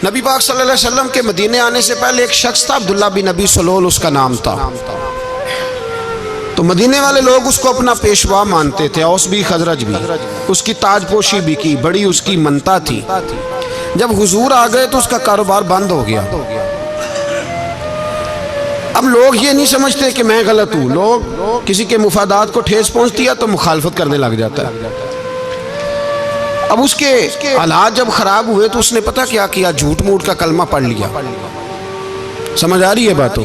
نبی پاک صلی اللہ علیہ وسلم کے مدینے آنے سے پہلے ایک شخص تھا، عبداللہ بن ابی سلول اس کا نام تھا۔ تو مدینے والے لوگ اس کو اپنا پیشوا مانتے تھے، اوس بھی خزرج بھی، اس کی تاج پوشی بھی کی، بڑی اس کی منتا تھی۔ جب حضور آ گئے تو اس کا کاروبار بند ہو گیا۔ اب لوگ یہ نہیں سمجھتے کہ میں غلط ہوں، لوگ کسی کے مفادات کو ٹھیس پہنچتی ہے تو مخالفت کرنے لگ جاتا ہے۔ اب اس کے حالات جب خراب ہوئے تو اس نے پتہ کیا کیا، جھوٹ موٹ کا کلمہ پڑھ لیا۔ سمجھ آ رہی ہے باتوں؟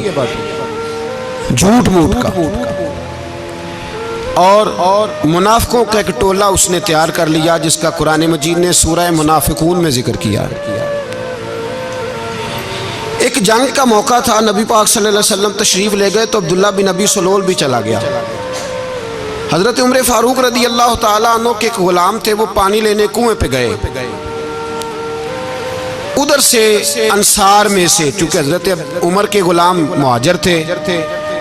جھوٹ موٹ کا، اور منافقوں کا ایک ٹولہ اس نے تیار کر لیا، جس کا قرآن مجید نے سورہ منافقون میں ذکر کیا۔ ایک جنگ کا موقع تھا، نبی پاک صلی اللہ علیہ وسلم تشریف لے گئے تو عبداللہ بن ابی سلول بھی چلا گیا۔ حضرت عمر فاروق رضی اللہ تعالیٰ عنہ کے ایک غلام تھے، وہ پانی لینے کنویں پہ گئے۔ ادھر سے انصار میں سے، چونکہ حضرت عمر کے غلام مہاجر تھے،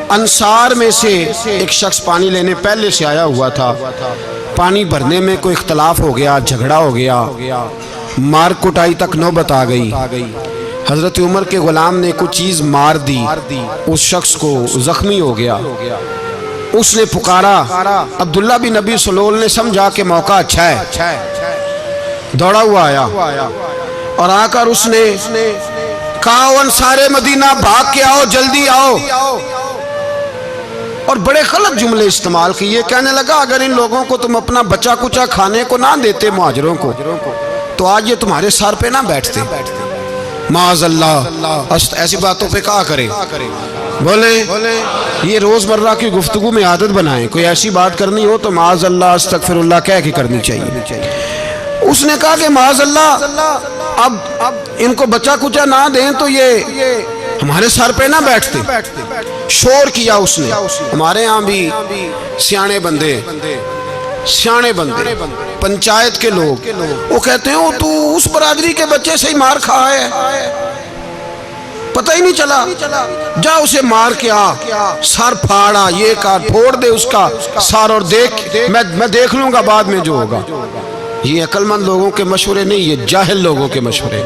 انصار میں سے ایک شخص پانی لینے پہلے سے آیا ہوا تھا۔ پانی بھرنے میں کوئی اختلاف ہو گیا، جھگڑا ہو گیا، مار کٹائی تک نوبت آ گئی۔ حضرت عمر کے غلام نے کچھ چیز مار دی، اس شخص کو زخمی ہو گیا۔ اس نے پکارا، عبداللہ بن ابی سلول نے سمجھا کہ موقع اچھا ہے، دوڑا ہوا آیا اور آ کر اس نے کہا، انصار مدینہ بھاگ کے آؤ، جلدی آؤ، اور بڑے غلط جملے استعمال کیے۔ کہنے لگا اگر ان لوگوں کو تم اپنا بچا کچا کھانے کو نہ دیتے مہاجروں کو تو آج یہ تمہارے سر پہ نہ بیٹھتے۔ معاذ اللہ، ایسی باتوں پہ کہا کرے، بولے یہ روز مرہ کی گفتگو میں عادت بنائیں، کوئی ایسی بات کرنی ہو تو معاذ اللہ استغفر اللہ کہہ کے کرنی چاہیے۔ اس نے کہا کہ معاذ اللہ اب ان کو بچا کچا نہ دیں تو یہ ہمارے سر پہ نہ بیٹھتے۔ شور کیا اس نے۔ ہمارے ہاں بھی سیانے بندے پنچایت کے لوگ وہ کہتے ہیں تو اس برادری کے بچے سے ہی مار کھا ہے، پتہ ہی نہیں چلا، جا اسے مار کے آ، سر پھاڑا، یہ کار پھوڑ دے اس کا سر، اور دیکھ میں دیکھ لوں گا بعد میں جو ہوگا۔ یہ عقل مند لوگوں کے مشورے نہیں، یہ جاہل لوگوں کے مشورے۔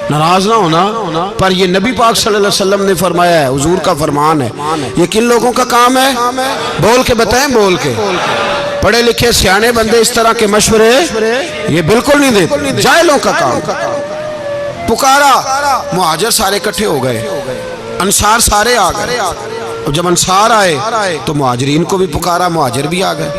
ناراض نہ ہونا، پر یہ نبی پاک صلی اللہ علیہ وسلم نے فرمایا ہے، حضور کا فرمان ہے۔ یہ کن لوگوں کا کام ہے؟ بول کے بتائیں، بول کے۔ پڑھے لکھے سیانے بندے اس طرح کے مشورے یہ بالکل نہیں دیتے، جاہلوں کا کام۔ پکارا، مہاجر سارے اکٹھے ہو گئے، انصار سارے آ گئے، اور جب انصار آئے تو مہاجرین کو بھی پکارا، مہاجر بھی آ گئے۔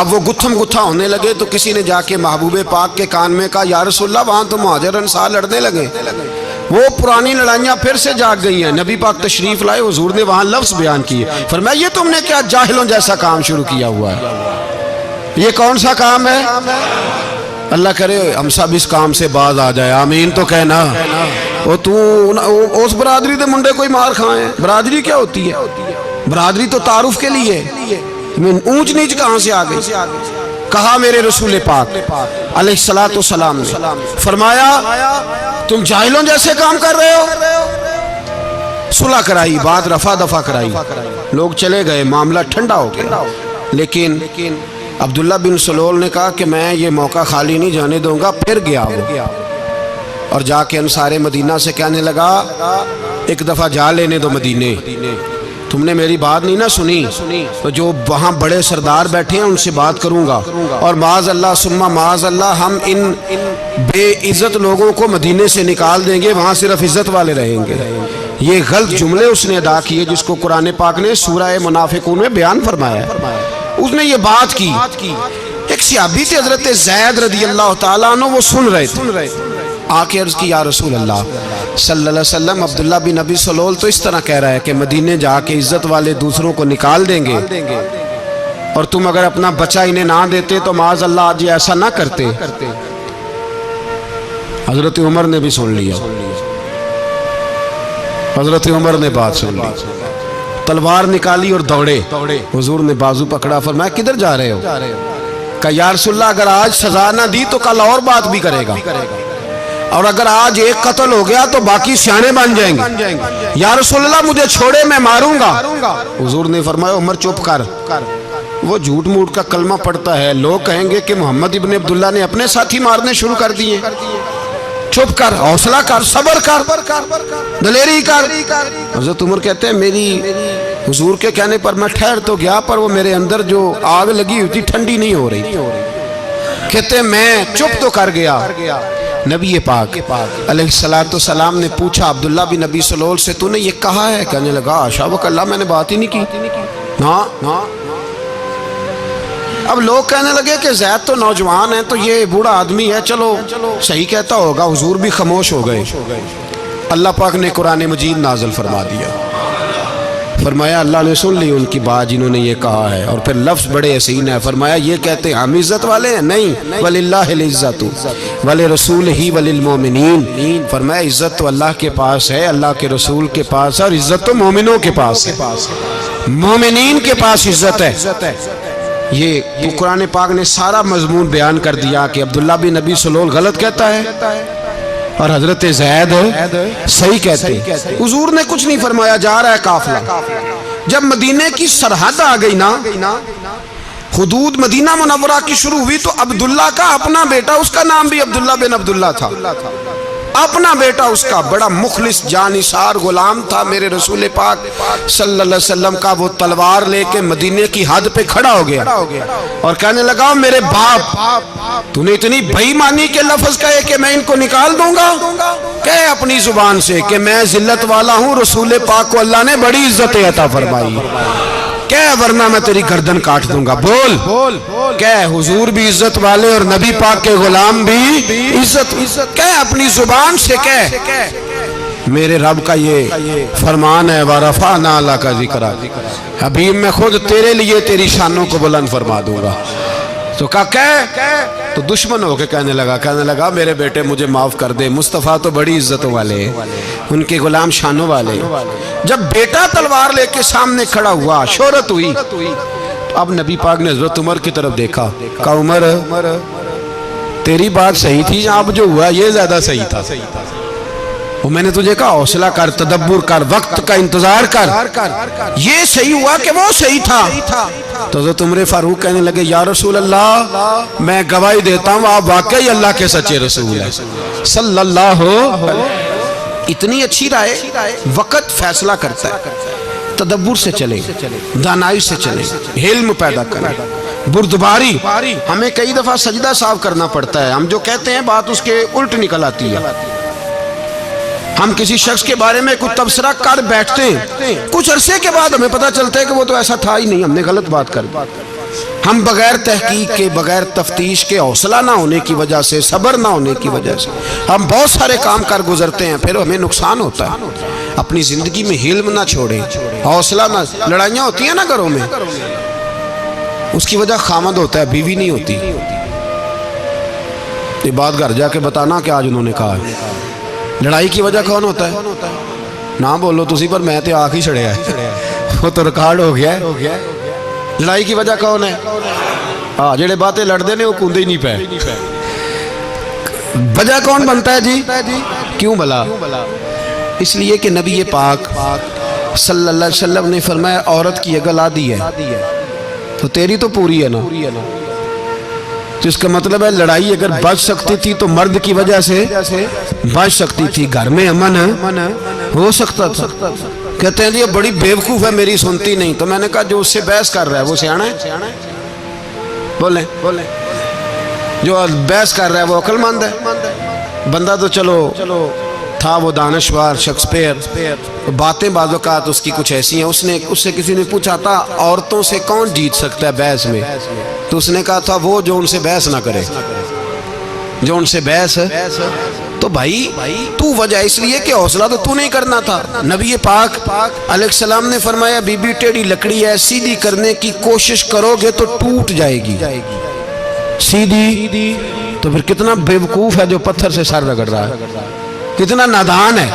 اب وہ گتھم گتھا ہونے لگے تو کسی نے جا کے محبوب پاک کے کان میں کہا، یا رسول اللہ وہاں تو مہاجر انصار لڑنے لگے، وہ پرانی لڑائیاں پھر سے جاگ گئی ہیں۔ نبی پاک تشریف لائے، حضور نے وہاں لفظ بیان کیے، فرمایا یہ تم نے کیا جاہلوں جیسا کام شروع کیا ہوا ہے؟ یہ کون سا کام ہے؟ اللہ کرے ہم سب اس کام سے باز آ جائے، آمین تو کہنا۔ وہ تو اس برادری دے منڈے کوئی مار کھائیں، برادری کیا ہوتی ہے؟ برادری تو تعارف کے لیے، اونچ نیچ کہاں سے آ گئی؟ کہا میرے رسول پاک علیہ الصلوۃ والسلام نے، فرمایا تم جاہلوں جیسے کام کر رہے ہو۔ صلح کرائی، بات رفع دفع کرائی، لوگ چلے گئے، معاملہ ٹھنڈا ہو گیا۔ لیکن عبداللہ بن سلول نے کہا کہ میں یہ موقع خالی نہیں جانے دوں گا۔ پھر گیا وہ، اور جا کے انصار مدینہ سے کہنے لگا ایک دفعہ جا لینے دو مدینے، تم نے میری بات نہیں نہ سنی تو جو وہاں بڑے سردار بیٹھے ہیں ان سے بات کروں گا، اور معاذ اللہ ثم معاذ اللہ ہم ان بے عزت لوگوں کو مدینے سے نکال دیں گے، وہاں صرف عزت والے رہیں گے۔ یہ غلط جملے اس نے ادا کیے جس کو قرآن پاک نے سورہ منافقون میں بیان فرمایا ہے۔ اس نے یہ بات کی، ایک صحابی تھے حضرت زید رضی اللہ تعالیٰ عنہ، وہ سن رہے تھے، آ کے عرض کی یا رسول اللہ صلی اللہ علیہ وسلم، عبداللہ بن ابی سلول تو اس طرح کہہ رہا ہے کہ مدینے جا کے عزت والے دوسروں کو نکال دیں گے، اور تم اگر اپنا بچہ انہیں نہ دیتے تو معاذ اللہ آج یہ ایسا نہ کرتے۔ حضرت عمر نے بھی سن لیا، حضرت عمر نے بات سن لی، تلوار نکالی اور دوڑے۔ حضور نے بازو پکڑا، فرمایا کدھر جا رہے ہو؟ کہا یا رسول اللہ اگر آج سزا نہ دی تو کل اور بات بھی کرے گا، اور اگر آج ایک قتل ہو گیا تو باقی سیانے بن جائیں گے۔ یا رسول اللہ مجھے چھوڑے، میں ماروں گا۔ حضور نے فرمایا عمر چپ کر، وہ جھوٹ موٹ کا کلمہ پڑھتا ہے، لوگ کہیں گے کہ محمد ابن عبداللہ نے اپنے ساتھی مارنے شروع کر دیے۔ چپ کر، حوصلہ کر، صبر کر، دلیری کر۔ حضرت عمر کہتے ہیں میری حضور کے کہنے پر میں ٹھہر تو گیا، پر وہ میرے اندر جو آگ لگی ہوئی تھی ٹھنڈی نہیں ہو رہی۔ کہتے ہیں میں چپ تو کر گیا۔ نبی پاک علیہ السلام نے پوچھا عبداللہ بن نبی سلول سے تو نے یہ کہا ہے؟ کہنے لگا حاشا وکلا، میں نے بات ہی نہیں کی۔ ہاں اب لوگ کہنے لگے کہ زید تو نوجوان ہے، تو یہ بوڑھا آدمی ہے، چلو صحیح کہتا ہوگا۔ حضور بھی خاموش ہو گئے۔ اللہ پاک نے قرآن مجید نازل فرما دیا، فرمایا اللہ نے سن لی ان کی بات جنہوں نے یہ کہا ہے، اور پھر لفظ بڑے حسین ہے، فرمایا یہ کہتے ہیں ہم عزت والے ہیں؟ نہیں، وَلِلَّهِ الْعِزَّةُ وَلِرَسُولِهِ وَلِلْمُؤْمِنِينَ، فرمایا عزت تو اللہ کے پاس ہے، اللہ کے رسول کے پاس ہے، اور عزت تو مومنوں کے پاس ہے، مومنین کے پاس عزت ہے۔ یہ قرآن پاک نے سارا مضمون بیان کر دیا کہ عبداللہ بن نبی سلول غلط کہتا ہے اور حضرت زید صحیح کہتے ہیں۔ حضور نے کچھ نہیں فرمایا، جا رہا ہے قافلہ۔ جب مدینے کی سرحد آ گئی نا، حدود مدینہ منورہ کی شروع ہوئی، تو عبداللہ کا اپنا بیٹا، اس کا نام بھی عبداللہ بن عبداللہ تھا، اپنا بیٹا اس کا بڑا مخلص جانثار غلام تھا میرے رسول پاک صلی اللہ علیہ وسلم کا، وہ تلوار لے کے مدینے کی حد پہ کھڑا ہو گیا اور کہنے لگا میرے باپ تو نے اتنی بے ایمانی کے لفظ کہے کہ میں ان کو نکال دوں گا؟ کہے اپنی زبان سے کہ میں ذلت والا ہوں، رسول پاک کو اللہ نے بڑی عزت عطا فرمائی، کہے ورنہ میں تیری گردن کاٹ دوں گا۔ بول کہے حضور بھی عزت والے اور نبی پاک کے غلام بھی عزت، کہے اپنی زبان سے کہے میرے رب کا یہ فرمان ہے وَرَفَعْنَا لَكَ ذِكْرَكَ، حبیب میں خود تیرے لیے تیری شانوں کو بلند فرما دوں گا۔ تو تو دشمن ہو کے کہنے لگا میرے بیٹے مجھے معاف کر دے، مصطفیٰ تو بڑی عزتوں والے ہیں، ان کے غلام شانوں والے۔ جب بیٹا تلوار لے کے سامنے کھڑا ہوا، شہرت ہوئی، اب نبی پاک نے حضرت عمر کی طرف دیکھا، کہا عمر تیری بات صحیح تھی، اب جو ہوا یہ زیادہ صحیح تھا، وہ میں نے تجھے کہا حوصلہ کر، تدبر کر، وقت کا انتظار کر، یہ صحیح ہوا کہ وہ صحیح تھا۔ تو حضرت عمر فاروق کہنے لگے یا رسول اللہ میں گواہی دیتا ہوں آپ واقعی اللہ کے سچے رسول ہیں صلی اللہ علیہ۔ اتنی اچھی رائے، وقت فیصلہ کرتا ہے، تدبر سے چلے، دانائی سے چلے، علم پیدا کریں، بردباری۔ ہمیں کئی دفعہ سجدہ صاف کرنا پڑتا ہے، ہم جو کہتے ہیں بات اس کے الٹ نکل آتی ہے۔ ہم کسی شخص کے بارے میں کچھ تبصرہ کر بیٹھتے ہیں، کچھ عرصے کے بعد ہمیں پتہ چلتا ہے کہ وہ تو ایسا تھا ہی نہیں، ہم نے غلط بات کر دی۔ ہم بغیر تحقیق کے، بغیر تفتیش کے، حوصلہ نہ ہونے کی وجہ سے، صبر نہ ہونے کی وجہ سے ہم بہت سارے کام کر گزرتے ہیں، پھر ہمیں نقصان ہوتا ہے۔ اپنی زندگی میں علم نہ چھوڑیں، حوصلہ نہ، لڑائیاں ہوتی ہیں نا گھروں میں، اس کی وجہ خامد ہوتا ہے، بیوی نہیں ہوتی۔ یہ بات گھر جا کے بتانا کہ آج انہوں نے کہا ہے۔ لڑائی کی وجہ کون ہوتا ہے؟ نہ بولو تسی، پر میں تے آنکھ ہی چھڑیا ہے، وہ تو ریکارڈ ہو گیا ہے۔ لڑائی کی وجہ کون ہے؟ ہاں جڑے باتیں لڑتے ہیں وہ کوندے ہی نہیں پے۔ وجہ کون بنتا ہے جی؟ کیوں بلا؟ اس لیے کہ نبی پاک صلی اللہ علیہ وسلم نے فرمایا عورت کی اگر آدھی ہے تو تیری تو پوری ہے نا، تو اس کا مطلب ہے لڑائی اگر بچ سکتی تھی تو مرد کی وجہ سے بچ سکتی تھی، گھر میں امن ہو سکتا تھا۔ کہتے ہیں یہ بڑی بیوقوف ہے، میری سنتی نہیں۔ تو میں نے کہا جو اس سے بحث کر رہا ہے وہ سیانا ہے؟ بولیں جو بحث کر رہا ہے وہ عقل مند ہے؟ بندہ تو چلو تھا وہ دانشور شیکسپیئر، باتیں بعض اوقات اس کی کچھ ایسی ہیں، اس سے کسی نے پوچھا تھا عورتوں سے کون جیت سکتا ہے بحث میں، تو اس نے کہا تھا وہ جو ان سے بحث نہ کرے، جو ان سے بحث۔ تو بھائی تو وجہ اس لیے کہ حوصلہ تو نہیں کرنا تھا۔ نبی پاک علیہ السلام نے فرمایا بی بی ٹیڑھی لکڑی ہے، سیدھی کرنے کی کوشش کرو گے تو ٹوٹ جائے گی، سیدھی تو پھر کتنا بیوقوف ہے جو پتھر سے سر رگڑ رہا ہے، کتنا نادان ہے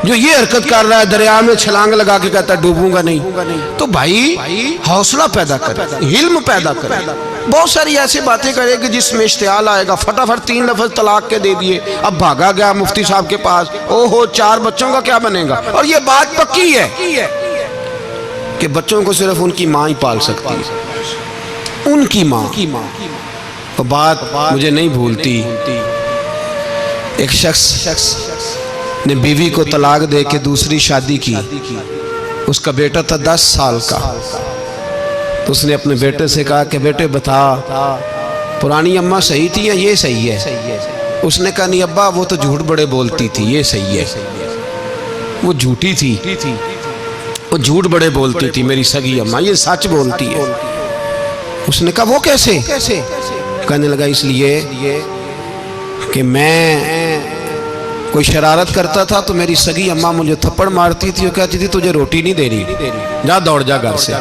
جو یہ حرکت کر رہا ہے، دریا میں چھلانگ لگا کے کہتا ہے ڈوبوں گا نہیں۔ تو بھائی حوصلہ پیدا کرے، علم پیدا کرے، بہت ساری ایسی باتیں کرے کہ جس میں اشتعال آئے گا، فٹافٹ 3 لفظ طلاق کے دے دیے، اب بھاگا گیا مفتی صاحب کے پاس، اوہو 4 بچوں کا کیا بنے گا؟ اور یہ بات پکی ہے کہ بچوں کو صرف ان کی ماں ہی پال سکتی ہے، ان کی ماں۔ تو بات مجھے نہیں بھولتی، ایک شخص نے بیوی کو طلاق دے کے دوسری شادی کی، اس کا بیٹا تھا 10 سال کا، تو اس نے اپنے بیٹے سے کہا کہ بیٹے بتا پرانی اماں صحیح تھی یا یہ صحیح ہے؟ اس نے کہا نہیں ابا وہ تو جھوٹ بڑے بولتی تھی، یہ صحیح ہے۔ وہ جھوٹی تھی، وہ جھوٹ بڑے بولتی تھی میری سگی اماں، یہ سچ بولتی ہے۔ اس نے کہا وہ کیسے؟ کہنے لگا اس لیے کہ میں کوئی شرارت کرتا تھا تو میری سگی اماں مجھے تھپڑ مارتی تھی، وہ کہتی تھی تجھے روٹی نہیں دے رہی، جا دوڑ جا گھر سے۔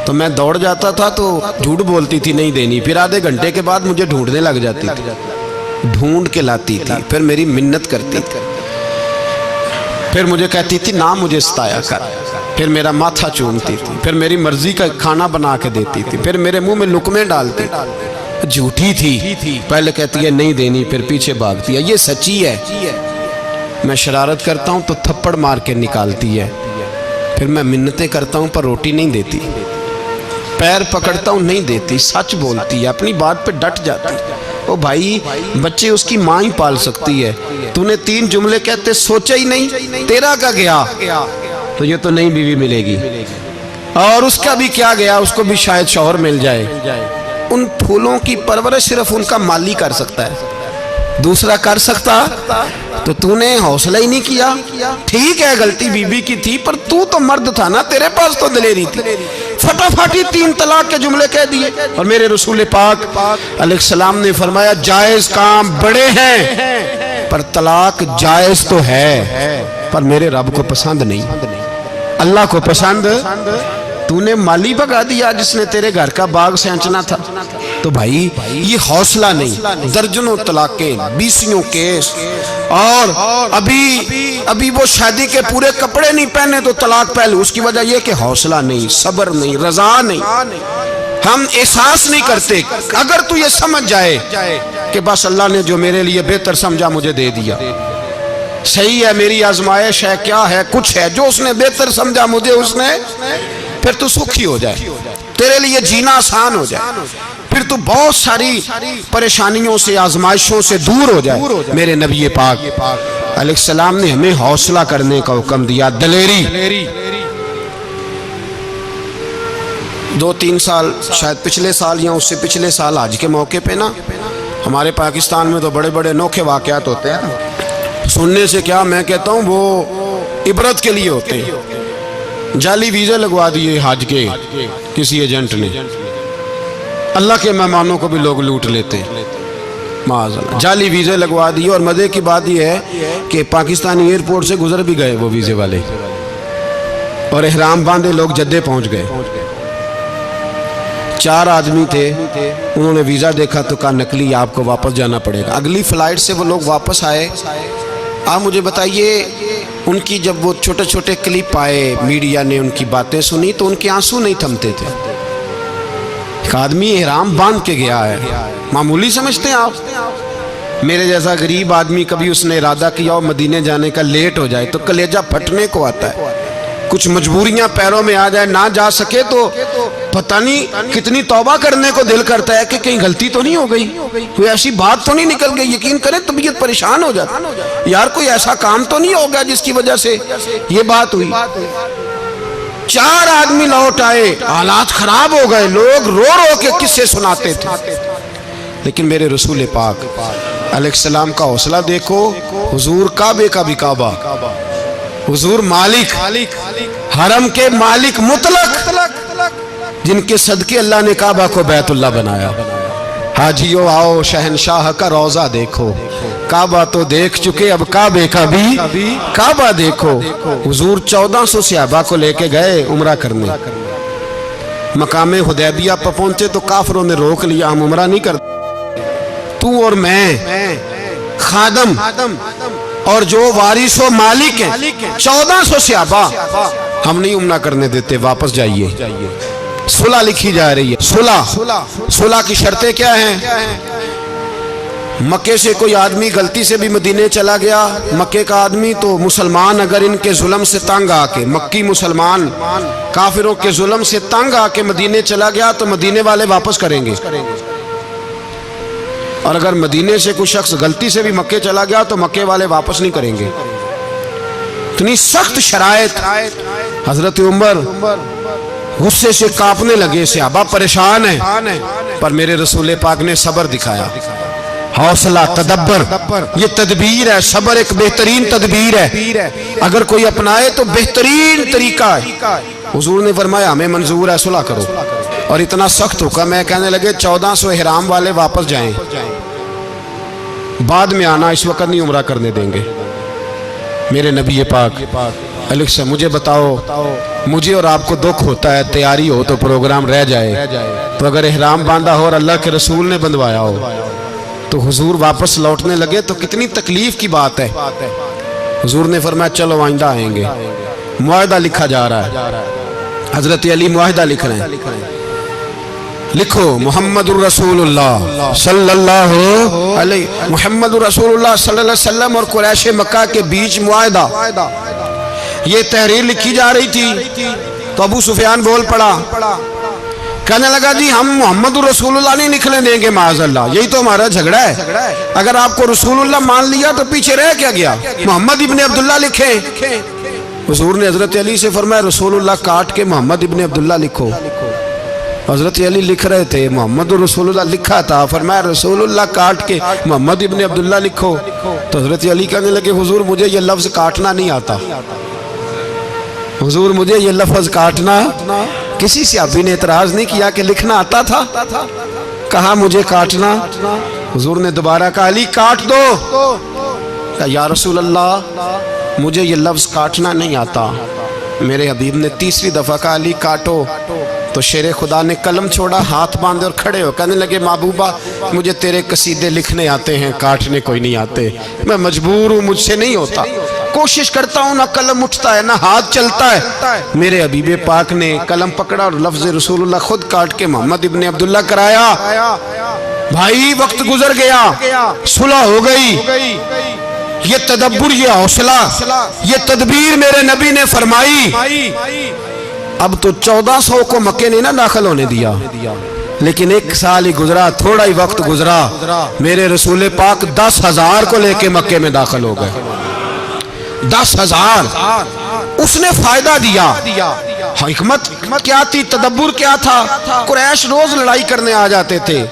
تو میں دوڑ جاتا تھا تو جھوٹ بولتی تھی نہیں دینی، پھر آدھے گھنٹے کے بعد مجھے ڈھونڈنے لگ جاتی تھی، ڈھونڈ کے لاتی تھی، پھر میری منت کرتی تھی، پھر مجھے کہتی تھی نہ مجھے ستایا کر، پھر میرا ماتھا چومتی تھی، پھر میری مرضی کا کھانا بنا کے دیتی تھی، پھر میرے منہ میں لقمے ڈالتی تھی۔ جھوٹی تھی، پہلے کہتی ہے نہیں دینی، پھر پیچھے بھاگتی ہے، یہ سچی ہے۔ میں شرارت کرتا ہوں تو تھپڑ مار کے نکالتی ہے، پھر میں منتیں کرتا ہوں پر روٹی نہیں دیتی، پیر پکڑتا ہوں نہیں دیتی، سچ بولتی ہے، اپنی بات پہ ڈٹ جاتی۔ او بھائی بچے اس کی ماں ہی پال سکتی ہے، تو نے 3 جملے کہتے سوچا ہی نہیں، تیرا کا گیا تو یہ تو نئی بیوی ملے گی، اور اس کا بھی کیا گیا، اس کو بھی شاید شوہر مل جائے۔ ان پھولوں کی پرورش صرف ان کا مالی کر سکتا ہے، دوسرا کر سکتا تو نے حوصلہ ہی نہیں کیا۔ ٹھیک ہے غلطی بی بی کی تھی پر تو مرد تھا نا، تیرے پاس تو دلیری تھی، فٹافٹی 3 طلاق کے جملے کہہ دیے۔ اور میرے رسول پاک علیہ السلام نے فرمایا جائز کام بڑے ہیں پر طلاق جائز تو ہے پر میرے رب کو پسند نہیں، اللہ کو پسند۔ تو نے مالی بگا دیا جس نے تیرے گھر کا باغ سینچنا تھا۔ تو بھائی یہ حوصلہ نہیں، درجنوں طلاقیں، 20 کیس، اور ابھی وہ شادی کے پورے کپڑے نہیں پہنے تو طلاق پہلے، اس کی وجہ یہ کہ حوصلہ نہیں، صبر نہیں، رضا نہیں، ہم احساس نہیں کرتے۔ اگر تو یہ سمجھ جائے کہ بس اللہ نے جو میرے لیے بہتر سمجھا مجھے دے دیا، صحیح ہے میری آزمائش ہے، کیا ہے کچھ ہے جو اس نے بہتر سمجھا مجھے اس نے، پھر تو سکھی ہو جائے، تیرے لیے جینا آسان ہو جائے، پھر تو بہت ساری پریشانیوں سے آزمائشوں سے دور ہو جائے۔ میرے نبی پاک علیہ السلام نے ہمیں حوصلہ کرنے کا حکم دیا، دلیری۔ 2-3 سال شاید پچھلے سال یا اس سے پچھلے سال حج کے موقع پہ نا ہمارے پاکستان میں تو بڑے بڑے انوکھے واقعات ہوتے ہیں، سننے سے کیا میں کہتا ہوں وہ عبرت کے لیے ہوتے ہیں۔ جعلی ویزے لگوا دیے حج کے کسی ایجنٹ نے، اللہ کے مہمانوں کو بھی لوگ لوٹ لیتے ہیں، معاذ اللہ، جعلی ویزے لگوا دیے۔ اور مزے کی بات یہ ہے کہ پاکستانی ایئرپورٹ سے گزر بھی گئے وہ ویزے والے، اور احرام باندھے لوگ جدے پہنچ گئے۔ 4 آدمی تھے، انہوں نے ویزا دیکھا تو کہا نقلی، آپ کو واپس جانا پڑے گا۔ اگلی فلائٹ سے وہ لوگ واپس آئے۔ آپ مجھے بتائیے ان کی جب وہ چھوٹے چھوٹے کلپ آئے، میڈیا نے ان کی باتیں سنی تو ان کے آنسو نہیں تھمتے تھے۔ ایک آدمی احرام باندھ کے گیا ہے، معمولی سمجھتے ہیں آپ؟ میرے جیسا غریب آدمی کبھی اس نے ارادہ کیا ہو مدینے جانے کا، لیٹ ہو جائے تو کلیجہ پھٹنے کو آتا ہے، کچھ مجبوریاں پیروں میں آ جائے، نہ جا سکے تو پتہ نہیں کتنی توبہ کرنے کو دل کرتا ہے کہ کہیں غلطی تو نہیں ہو گئی، کوئی ایسی بات تو نہیں نکل گئی۔ یقین کریں طبیعت پریشان ہو جاتی، یار کوئی ایسا کام تو نہیں ہوگا جس کی وجہ سے یہ بات ہوئی۔ 4 آدمی لوٹ آئے، حالات خراب ہو گئے، لوگ رو رو کے قصے سناتے تھے، لیکن میرے رسول پاک علیہ السلام کا حوصلہ دیکھو۔ حضور کعبے کا بھی کعبہ، حضور مالک، حرم کے مالک مطلق، جن کے صدقے اللہ نے کعبہ کو بیت اللہ بنایا۔ حاجیو آؤ شہنشاہ کا روضہ دیکھو، کعبہ تو دیکھ چکے اب کعبے کا بھی کعبہ دیکھو۔ حضور 1400 صحابہ کو لے کے گئے عمرہ کرنے، مقام حدیبیہ پر پہنچے تو کافروں نے روک لیا، ہم عمرہ نہیں کرتے، تو اور میں خادم اور جو وارث و مالک ہیں 1400 صحابہ، ہم نہیں عمرہ کرنے دیتے، واپس جائیے۔ صلح لکھی جا رہی ہے، صلح کی شرطیں کیا ہیں؟ مکے سے کوئی آدمی غلطی سے بھی مدینے چلا گیا، مکے کا آدمی تو مسلمان اگر ان کے ظلم سے تنگ آ کے، مکی مسلمان کافروں کے ظلم سے تنگ آ کے مدینے چلا گیا تو مدینے والے واپس کریں گے۔ اور اگر مدینے سے کوئی شخص غلطی سے بھی مکے چلا گیا تو مکے والے واپس نہیں کریں گے. اتنی سخت شرائط. حضرت عمر غصے سے کانپنے لگے, صحابہ پریشان ہیں, پر میرے رسول پاک نے صبر دکھایا, حوصلہ, تدبر. یہ تدبیر ہے, صبر ایک بہترین تدبیر ہے, اگر کوئی اپنائے تو بہترین طریقہ ہے. حضور نے فرمایا ہمیں منظور ہے, صلح کرو. اور اتنا سخت حکم ہے, کہنے لگے 1400 احرام والے واپس جائیں, بعد میں آنا, اس وقت نہیں عمرہ کرنے دیں گے. میرے نبی پاک علیہ السلام, مجھے بتاؤ, مجھے اور آپ کو دکھ ہوتا ہے تیاری ہو تو پروگرام رہ جائے, تو اگر احرام باندھا ہو اور اللہ کے رسول نے بندھوایا ہو تو حضور واپس لوٹنے لگے تو کتنی تکلیف کی بات ہے. حضور نے فرمایا چلو آئندہ آئیں گے. معاہدہ لکھا جا رہا ہے, حضرت علی معاہدہ لکھ رہے ہیں, لکھو محمد الرسول اللہ صلی اللہ علیہ, محمد الرسول اللہ صلی اللہ علیہ وسلم اور قریش مکہ کے بیچ معاہدہ. یہ تحریر لکھی جا رہی تھی تو ابو سفیان بول پڑا, کہنے لگا جی ہم محمد الرسول اللہ نہیں نکلنے دیں گے معاذ اللہ, یہی تو ہمارا جھگڑا ہے. اگر آپ کو رسول اللہ مان لیا تو پیچھے رہ کیا گیا, محمد ابن عبداللہ لکھیں. حضور نے حضرت علی سے فرمایا رسول اللہ کاٹ کے محمد ابن عبداللہ لکھو. حضرت علی لکھ رہے تھے, محمد رسول اللہ لکھا تھا, فرمایا رسول اللہ کاٹ کے محمد ابن عبداللہ لکھو. تو حضرت علی کہنے لگے حضور مجھے یہ لفظ کاٹنا نہیں آتا, حضور مجھے یہ لفظ کاٹنا. کسی صحابی نے اعتراض نہیں کیا کہ لکھنا آتا تھا, کہا مجھے کاٹنا. حضور نے دوبارہ کہا علی کاٹ دو. کہا یا رسول اللہ مجھے یہ لفظ کاٹنا نہیں آتا. میرے حبیب نے تیسری دفعہ کہا علی کاٹو. تو شیر خدا نے قلم چھوڑا, ہاتھ باندھے اور کھڑے ہو کہنے لگے محبوبہ مجھے تیرے قصیدے لکھنے آتے ہیں, کاٹنے کوئی نہیں آتے. میں مجبور ہوں, مجھ سے نہیں ہوتا, کوشش کرتا ہوں, نہ قلم اٹھتا ہے نہ ہاتھ چلتا ہے. میرے حبیب پاک نے قلم پکڑا اور لفظ رسول اللہ خود کاٹ کے محمد ابن عبداللہ کرایا. بھائی وقت گزر گیا, صلح ہو گئی. یہ تدبر, یہ حوصلہ, یہ تدبیر میرے نبی نے فرمائی. اب تو 1400 کو مکے نے نہ داخل ہونے دیا, لیکن 1 سال ہی گزرا, تھوڑا ہی وقت گزرا, میرے رسول پاک 10,000 کو لے کے مکے میں داخل ہو گئے. 10,000. اس نے فائدہ دیا. حکمت کیا تھی, تدبر کیا تھا. قریش روز لڑائی کرنے آ جاتے تھے,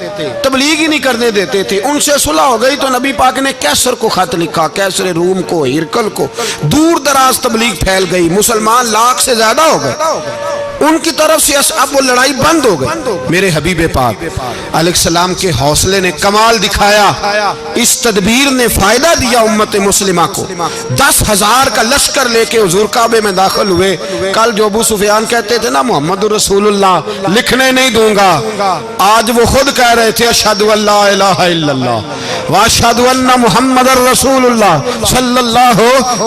تبلیغ ہی نہیں کرنے دیتے تھے. ان سے صلح ہو گئی تو نبی پاک نے کیسر کو خط لکھا, کیسر روم کو, ہرکل کو. دور دراز تبلیغ پھیل گئی, مسلمان 100,000 سے زیادہ ہو گئے. ان کی طرف سے اب وہ لڑائی بند ہو گئی. میرے حبیب پاک علیہ السلام کے حوصلے نے کمال دکھایا. اس تدبیر نے فائدہ دیا امت مسلمہ کو. 10,000 کا لشکر لے کے حضور کعبے میں داخل ہوئے. کل جو ابو سفیان کہتے تھے نا محمد رسول اللہ لکھنے نہیں دوں گا, آج وہ خود کہہ رہے تھے اشہد ان لا الہ الا اللہ واشہد ان محمد رسول اللہ صلی اللہ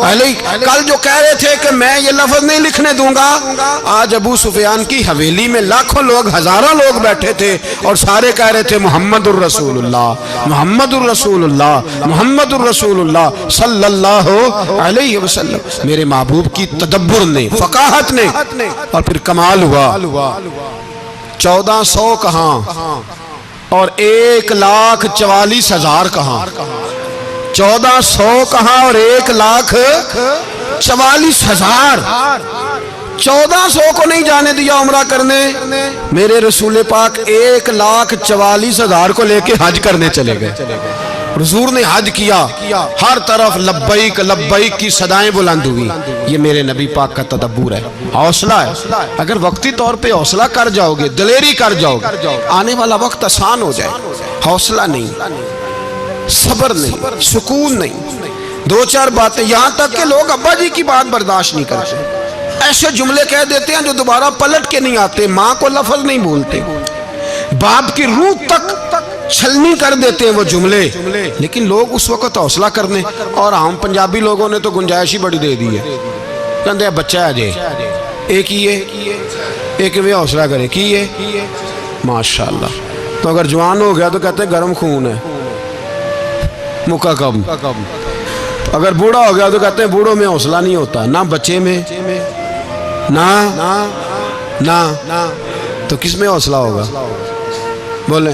علیہ. کل جو کہہ رہے تھے کہ میں یہ لفظ نہیں لکھنے دوں گا, آج ابو سفیان کی حویلی میں لاکھوں لوگ, ہزاروں لوگ بیٹھے تھے اور سارے کہہ رہے تھے محمد الرسول اللہ, محمد الرسول اللہ, محمد الرسول اللہ صلی اللہ علیہ وسلم. میرے محبوب کی تدبر نے, فقاہت نے, اور پھر کمال ہوا. 1400 کہاں اور 1,44,000 کہاں. 1400 کہاں اور 1,44,000. 1400 کو نہیں جانے دیا عمرہ کرنے. میرے رسول پاک 1,44,000 کو لے کے حج کرنے چلے گئے. حضور نے حج کیا, ہر طرف لبیک لبیک کی صدائیں بلند ہوئی. یہ میرے نبی پاک کا تدبر ہے, حوصلہ ہے. اگر وقتی طور پہ حوصلہ کر جاؤ گے, دلیری کر جاؤ گے, آنے والا وقت آسان ہو جائے. حوصلہ نہیں, صبر نہیں, سکون نہیں, 2-4 باتیں, یہاں تک کہ لوگ ابا جی کی بات برداشت نہیں کرتے, ایسے جملے کہہ دیتے ہیں جو دوبارہ پلٹ کے نہیں آتے, ماں کو لفظ نہیں بولتے, باپ کی روح تک چھلنی کر دیتے ہیں وہ جملے. لیکن لوگ اس وقت حوصلہ کرنے, اور ہم پنجابی لوگوں نے تو گنجائش ہی بڑی دے دی ہے. کہتے ہیں بچہ ہے جے, ایک ہی ہے, ایک میں حوصلہ کرے کی ہے ماشاءاللہ. تو اگر جوان ہو گیا تو کہتے ہیں گرم خون ہے, مکہ کب. اگر بوڑھا ہو گیا تو کہتے ہیں بوڑھوں میں حوصلہ نہیں ہوتا, نہ بچے میں نہ تو کس میں حوصلہ ہوگا. بولیں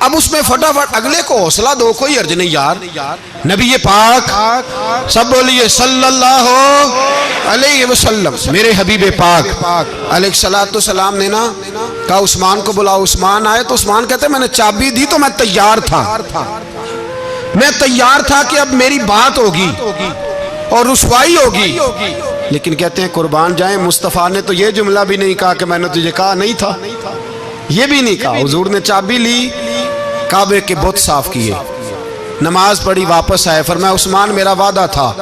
اب اس میں فٹافٹ اگلے کو حوصلہ دو، کوئی عرض نہیں یار، نبی پاک سب بولیے صلی اللہ علیہ وسلم، میرے حبیب پاک علیہ السلام نے نا کہا عثمان کو بلاؤ۔ عثمان آئے تو عثمان کہتے ہیں میں نے چابی دی تو میں تیار تھا، میں تیار تھا کہ اب میری بات ہوگی اور رسوائی ہوگی، لیکن کہتے ہیں قربان جائیں مصطفیٰ نے تو یہ جملہ بھی نہیں کہا کہ میں نے تجھے کہا نہیں تھا، یہ بھی نہیں کہا۔ حضور نے چابی لی، کعبے کے بت صاف کیے، نماز پڑھی، واپس آئے، فرمایا عثمان میرا وعدہ تھا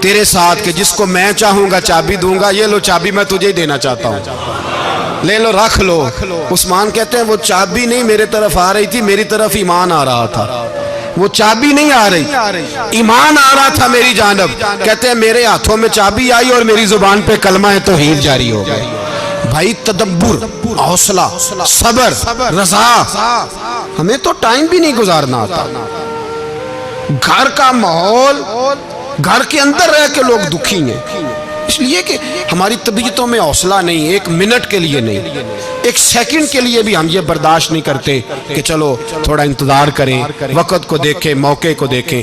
تیرے ساتھ کہ جس کو میں چاہوں گا چابی دوں گا، یہ لو چابی میں تجھے ہی دینا چاہتا ہوں، لے لو رکھ لو۔ عثمان کہتے ہیں وہ چابی نہیں میرے طرف آ رہی تھی، میری طرف ایمان آ رہا تھا، وہ چابی نہیں آ رہی، ایمان آ رہا تھا میری جانب۔ کہتے ہیں میرے ہاتھوں میں چابی آئی اور میری زبان پہ کلمہ توحید جاری ہو گئی۔ بھائی تدبر، حوصلہ، صبر، رضا، ہمیں تو ٹائم بھی نہیں گزارنا آتا۔ گھر کا ماحول، گھر کے اندر رہ کے لوگ دکھی ہیں، اس لیے کہ ہماری طبیعتوں میں حوصلہ نہیں، ایک منٹ کے لیے نہیں، ایک سیکنڈ کے لیے بھی ہم یہ برداشت نہیں کرتے کہ چلو تھوڑا انتظار کریں، وقت کو دیکھیں، موقع کو دیکھیں۔